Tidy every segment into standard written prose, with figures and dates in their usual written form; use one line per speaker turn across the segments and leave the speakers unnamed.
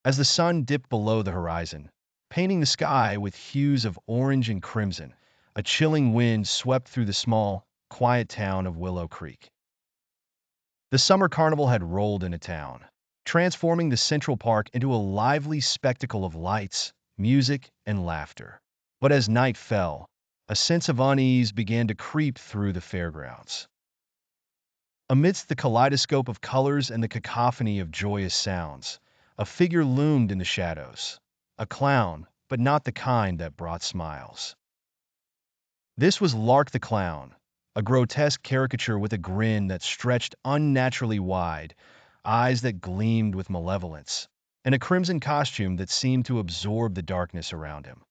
As the sun dipped below the horizon, painting the sky with hues of orange and crimson, a chilling wind swept through the small, quiet town of Willow Creek. The summer carnival had rolled into town, transforming the Central Park into a lively spectacle of lights, music, and laughter. But as night fell, a sense of unease began to creep through the fairgrounds. Amidst the kaleidoscope of colors and the cacophony of joyous sounds, a figure loomed in the shadows, a clown, but not the kind that brought smiles. This was Lark the Clown, a grotesque caricature with a grin that stretched unnaturally wide, eyes that gleamed with malevolence, and a crimson costume that seemed to absorb the darkness around him.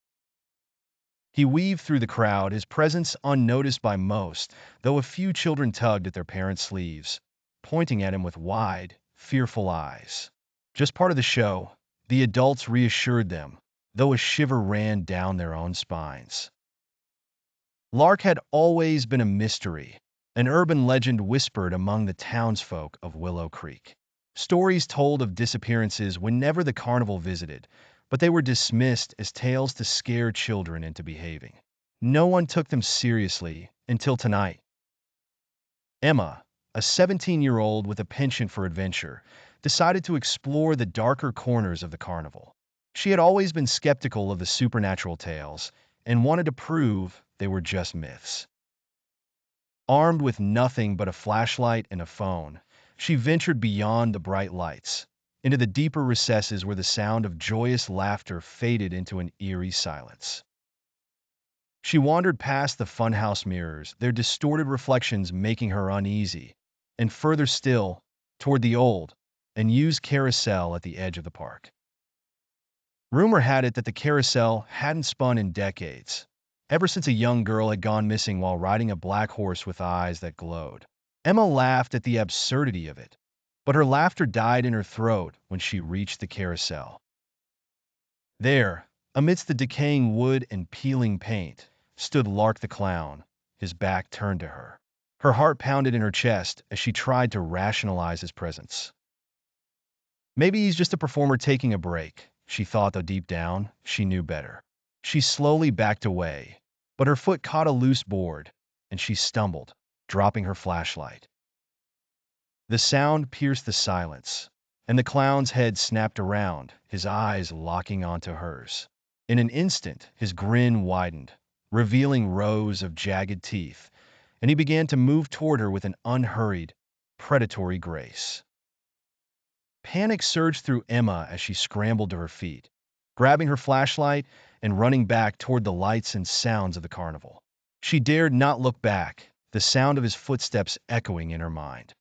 He weaved through the crowd, his presence unnoticed by most, though a few children tugged at their parents' sleeves, pointing at him with wide, fearful eyes. Just part of the show, the adults reassured them, though a shiver ran down their own spines. Lark had always been a mystery, an urban legend whispered among the townsfolk of Willow Creek. Stories told of disappearances whenever the carnival visited, but they were dismissed as tales to scare children into behaving. No one took them seriously until tonight. Emma, a 17-year-old with a penchant for adventure, decided to explore the darker corners of the carnival. She had always been skeptical of the supernatural tales and wanted to prove they were just myths. Armed with nothing but a flashlight and a phone, she ventured beyond the bright lights, into the deeper recesses where the sound of joyous laughter faded into an eerie silence. She wandered past the funhouse mirrors, their distorted reflections making her uneasy, and further still, toward the old and used carousel at the edge of the park. Rumor had it that the carousel hadn't spun in decades, ever since a young girl had gone missing while riding a black horse with eyes that glowed. Emma laughed at the absurdity of it, but her laughter died in her throat when she reached the carousel. There, amidst the decaying wood and peeling paint, stood Lark the Clown, his back turned to her. Her heart pounded in her chest as she tried to rationalize his presence. Maybe he's just a performer taking a break, she thought, though deep down, she knew better. She slowly backed away, but her foot caught a loose board, and she stumbled, dropping her flashlight. The sound pierced the silence, and the clown's head snapped around, his eyes locking onto hers. In an instant, his grin widened, revealing rows of jagged teeth, and he began to move toward her with an unhurried, predatory grace. Panic surged through Emma as she scrambled to her feet, grabbing her flashlight and running back toward the lights and sounds of the carnival. She dared not look back, the sound of his footsteps echoing in her mind.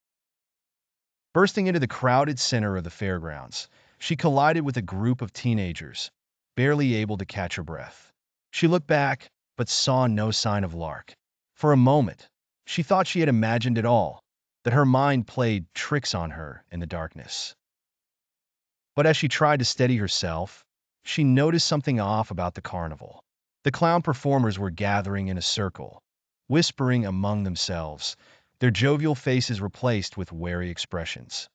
Bursting into the crowded center of the fairgrounds, she collided with a group of teenagers, barely able to catch her breath. She looked back, but saw no sign of Lark. For a moment, she thought she had imagined it all, that her mind played tricks on her in the darkness. But as she tried to steady herself, she noticed something off about the carnival. The clown performers were gathering in a circle, whispering among themselves, their jovial faces replaced with wary expressions.